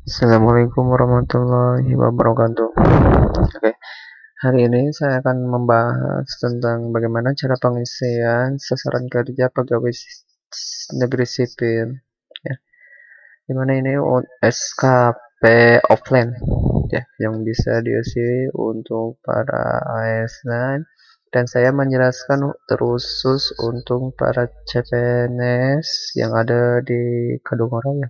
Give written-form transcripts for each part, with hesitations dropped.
Assalamualaikum warahmatullahi wabarakatuh. Oke, hari ini saya akan membahas tentang bagaimana cara pengisian sasaran kerja pegawai negeri sipil, ya. Dimana ini SKP offline, ya, yang bisa diisi untuk para ASN, dan saya menjelaskan terusus untuk para CPNS yang ada di Kedung Raya.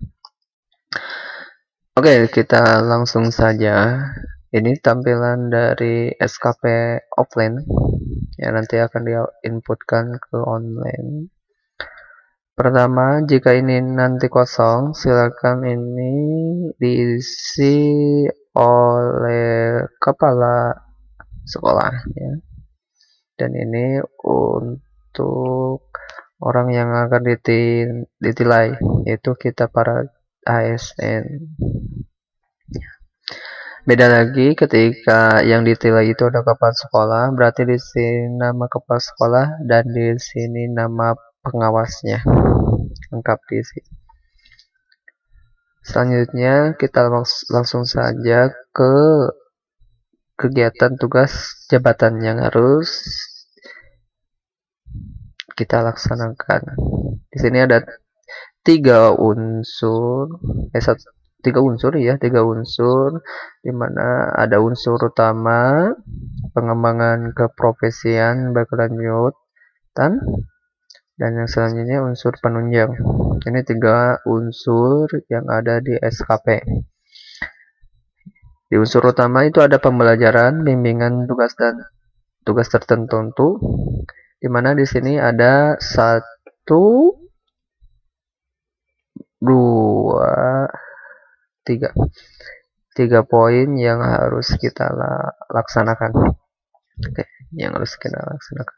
Oke, kita langsung saja. Ini tampilan dari SKP offline yang nanti akan diinputkan ke online. Pertama, jika ini nanti kosong, silakan ini diisi oleh kepala sekolah, ya. Dan ini untuk orang yang akan ditilai, yaitu kita para ASN. Beda lagi ketika yang ditilai itu ada kepala sekolah, berarti di sini nama kepala sekolah dan di sini nama pengawasnya lengkap di sini. Selanjutnya kita langsung saja ke kegiatan tugas jabatan yang harus kita laksanakan. Di sini ada tiga unsur, tiga unsur, di mana ada unsur utama, pengembangan keprofesian berkelanjutan, dan yang selanjutnya unsur penunjang. Ini tiga unsur yang ada di SKP. Di unsur utama itu ada pembelajaran, bimbingan tugas dan tugas tertentu, di mana di sini ada 1, 2, 3 poin yang harus kita laksanakan. Oke, yang harus kita laksanakan.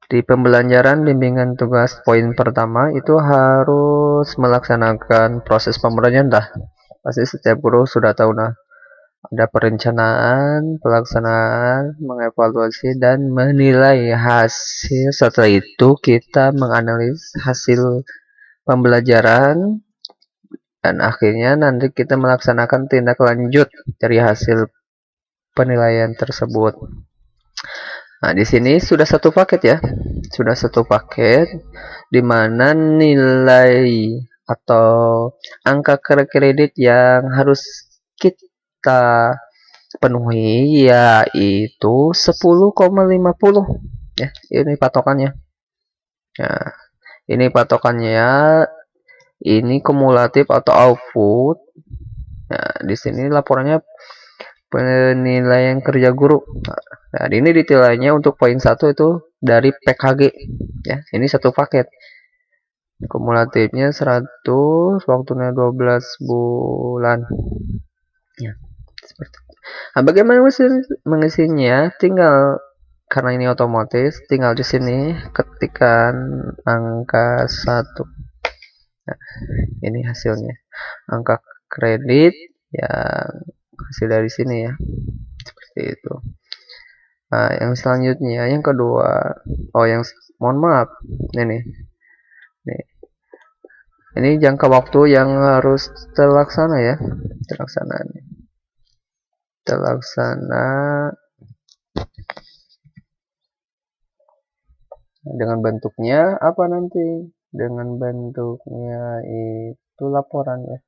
Di pembelajaran bimbingan tugas poin pertama itu harus melaksanakan proses pembelajaran dah. Pasti setiap guru sudah tahu nah. Ada perencanaan, pelaksanaan, mengevaluasi, dan menilai hasil. Setelah itu kita menganalisis hasil pembelajaran, dan akhirnya nanti kita melaksanakan tindak lanjut dari hasil penilaian tersebut. Nah, di sini sudah satu paket ya. Sudah satu paket di mana nilai atau angka kredit yang harus kita penuhi yaitu 10,50 ya. Ini patokannya. Nah, ini patokannya, ini kumulatif atau output. Nah, di sini laporannya penilaian kerja guru. Nah, ini detailnya untuk poin 1 itu dari PKG ya. Ini satu paket. Kumulatifnya 100, waktunya 12 bulan. Ya, seperti itu. Nah, bagaimana mengisinya? Tinggal, karena ini otomatis, tinggal di sini ketikkan angka 1. Nah, ini hasilnya. Angka kredit yang hasil dari sini ya. Seperti itu. Nah, yang selanjutnya, yang kedua, mohon maaf, ini nih, ini jangka waktu yang harus terlaksana dengan bentuknya apa nanti? Dengan bentuknya itu laporan ya,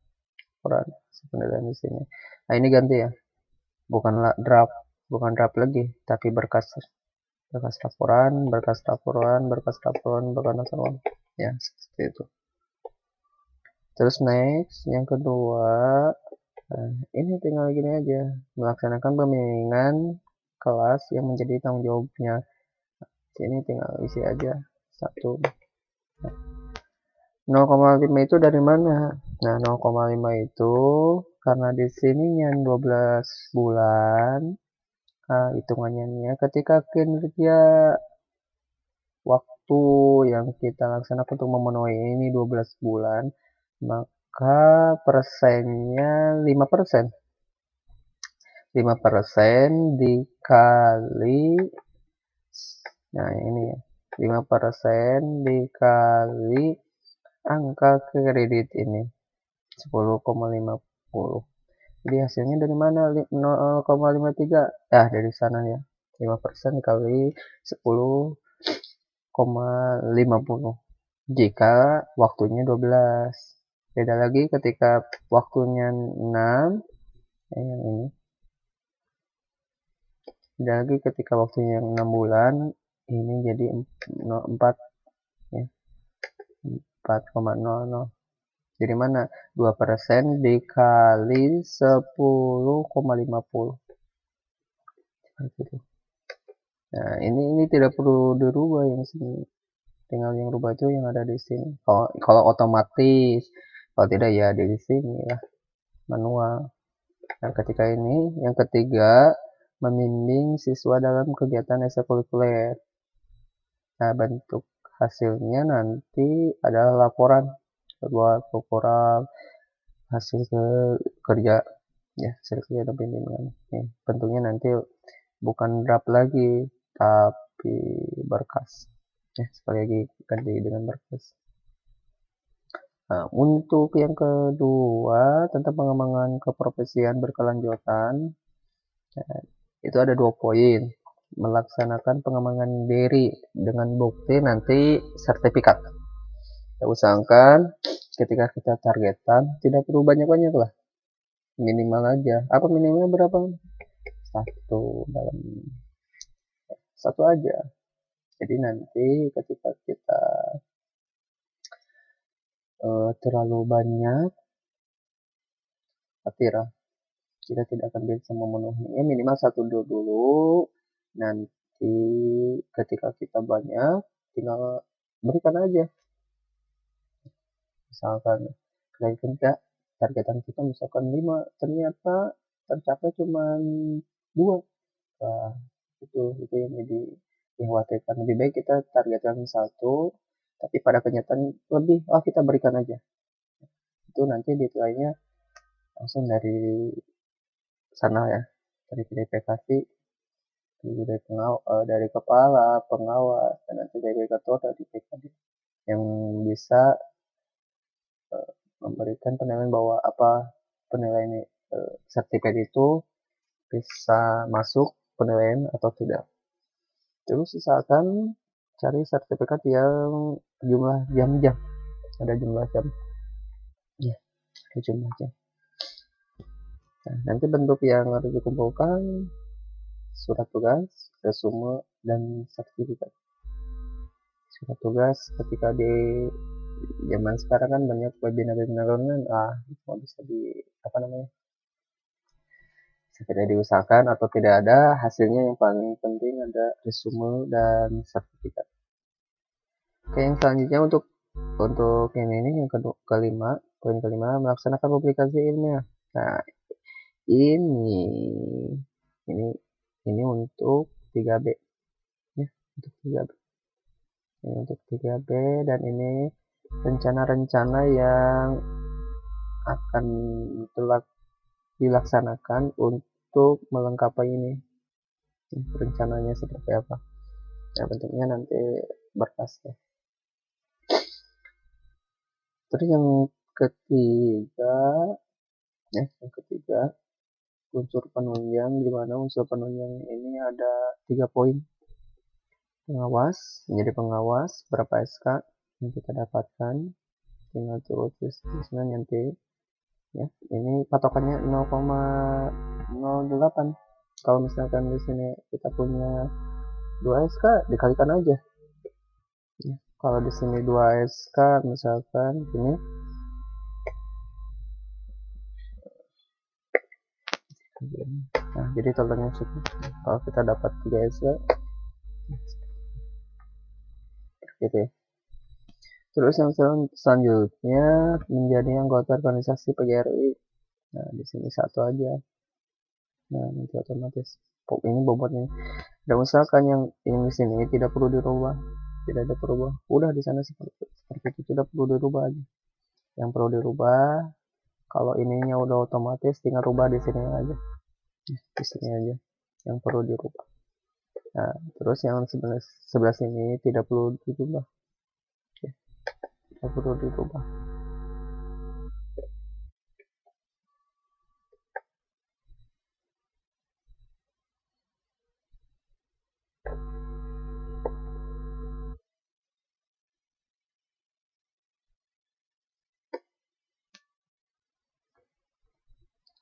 laporan sebenarnya di sini. Nah, ini ganti ya, bukan draft lagi, tapi berkas laporan, ya, seperti itu. Terus next, yang kedua, ini tinggal gini aja, melaksanakan pembimbingan kelas yang menjadi tanggung jawabnya. Sini tinggal isi aja 1. 0,5 itu dari mana? Nah, 0,5 itu karena di sininya 12 bulan, hitungannya ketika kinerja waktu yang kita laksanakan untuk memenuhi ini 12 bulan, maka persennya 5%. 5% dikali, nah ini ya, 5% dikali angka kredit ini. 10,50. Jadi hasilnya dari mana? 0,53. Dari sana ya. 5% dikali 10,50 jika waktunya 12. Beda lagi ketika waktunya 6, yang ini. Beda lagi ketika waktunya yang 6 bulan, ini jadi 4 ya. 4,00. Jadi mana? 2% dikali 10,50. Nah, ini tidak perlu dirubah yang sini. Tinggal yang rubah itu yang ada di sini. Kalau otomatis, kalau tidak ya di sini ya, manual. Nah, ketika ini yang ketiga, membimbing siswa dalam kegiatan ekstrakurikuler. Nah, bentuk hasilnya nanti adalah laporan, buat laporan hasil kerja ya, hasil kerja dan bimbingan. Bentuknya nanti bukan draft lagi, tapi berkas. Sekali lagi ganti dengan berkas. Nah, untuk yang kedua tentang pengembangan keprofesian berkelanjutan, itu ada 2 poin. Melaksanakan pengembangan diri dengan bukti nanti sertifikat. Kita usahakan ketika kita targetan tidak perlu banyak-banyak lah, minimal aja. Apa minimalnya berapa? Satu aja. Jadi nanti ketika kita terlalu banyak, khawatir kita tidak akan bisa memenuhinya. Minimal satu dulu. Nanti ketika kita banyak, tinggal berikan aja. Misalkan kita targetan kita misalkan 5, ternyata tercapai cuma 2. Nah, itu yang dikhawatirkan. Lebih baik kita targetkan 1, tapi pada kenyataan lebih, kita berikan aja. Itu nanti detailnya langsung dari sana ya, dari PDPKT, dari kepala pengawas, dan nanti dari ketua dari PKD yang bisa memberikan penilaian bahwa apa penilaian sertifikat itu bisa masuk penilaian atau tidak. Terus usahakan cari sertifikat yang jumlah jam-jam, ada jumlah jam ya, ada jumlah jam. Nah, nanti bentuk yang harus dikumpulkan surat tugas, resume, dan sertifikat. Surat tugas ketika di zaman sekarang kan banyak webinar-webinar online, cuma bisa tidak diusahakan atau tidak ada hasilnya. Yang paling penting ada resume dan sertifikat. Oke, yang selanjutnya untuk ini yang kelima, poin kelima, melaksanakan publikasi ilmiah. Nah, ini untuk 3B ya, untuk 3B. Ini untuk 3B, dan ini rencana-rencana yang akan dilaksanakan untuk melengkapi ini. Rencananya seperti apa? Nah, bentuknya nanti berkas ya. Terus yang ketiga, unsur penunjang, di mana unsur penunjang ini ada 3 poin. Pengawas, menjadi pengawas, berapa SK yang kita dapatkan, tinggal terus nanti ya. Ini patokannya 0,08. Kalau misalkan di sini kita punya 2 SK, dikalikan aja ya. Kalau di sini 2 SK, misalkan ini jadi totalnya cukup. Kalau kita dapat 3 SK gitu ya. Terus yang selanjutnya, menjadi anggota organisasi PGRI. Nah, di sini 1 aja. Nah, nanti otomatis ini bobotnya. Dan usahakan yang di sini tidak perlu dirubah, tidak ada perubahan. Udah di sana seperti itu, tidak perlu dirubah aja. Yang perlu dirubah, kalau ininya udah otomatis, tinggal rubah di sini aja. Di sini aja yang perlu dirubah. Nah, terus yang sebelah sini tidak perlu dirubah. Tidak perlu dirubah.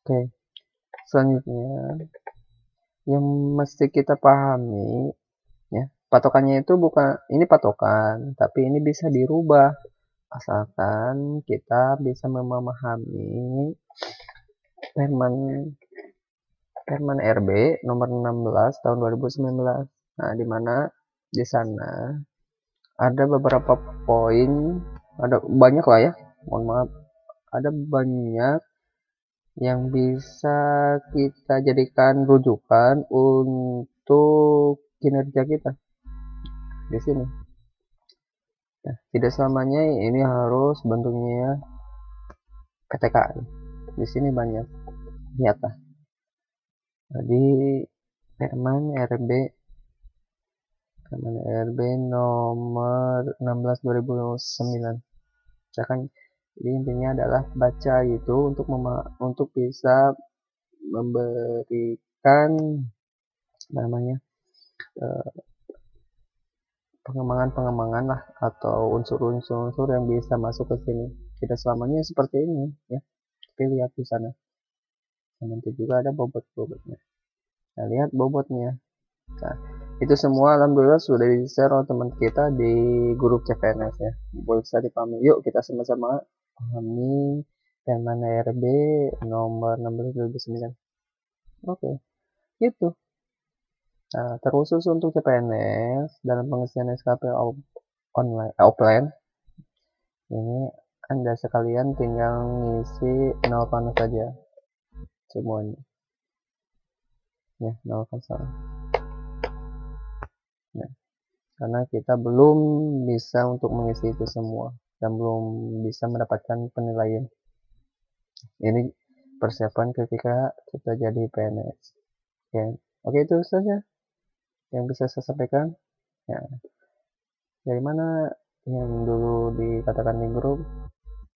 Oke, selanjutnya yang mesti kita pahami ya, patokannya itu bukan ini patokan, tapi ini bisa dirubah asalkan kita bisa memahami Permen Permen RB nomor 16 tahun 2019. Nah, di mana di sana ada beberapa poin, ada banyak lah ya, mohon maaf, ada banyak yang bisa kita jadikan rujukan untuk kinerja kita di sini. Nah, tidak selamanya ini harus bentuknya PTK. Di sini banyak, lihatlah. Jadi Permen RB Permen RB nomor 16 2009. Misalkan jadi intinya adalah baca itu untuk bisa memberikan namanya eh, pengembangan lah atau unsur-unsur yang bisa masuk ke sini. Tidak selamanya seperti ini ya. Tapi lihat di sana. Dan nanti juga ada bobot-bobotnya. Nah, lihat bobotnya. Nah, itu semua alhamdulillah sudah di-share oleh teman kita di grup CPNS ya. Bisa dipahami. Yuk kita sama-sama pahami Permen RB nomor 16 2009. Oke, itu. Nah, terkhusus untuk CPNS dalam pengisian SKP offline, ini Anda sekalian tinggal ngisi 0 panas saja semuanya. Ya, 0 kosong. Nah, karena kita belum bisa untuk mengisi itu semua dan belum bisa mendapatkan penilaian. Ini persiapan ketika kita jadi PNS. Ya, oke itu saja yang bisa saya sampaikan. Ya, dari mana yang dulu dikatakan di grup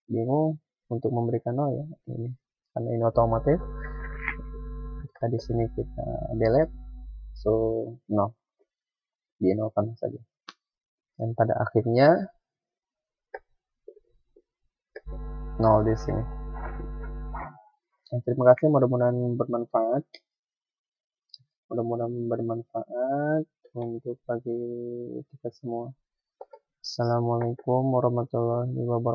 bingung untuk memberikan no ya ini karena ini otomatis ketika di sini kita delete so no di nolkan saja dan pada akhirnya nol di sini. Terima kasih, mudah-mudahan bermanfaat untuk bagi kita semua. Assalamualaikum warahmatullahi wabarakatuh.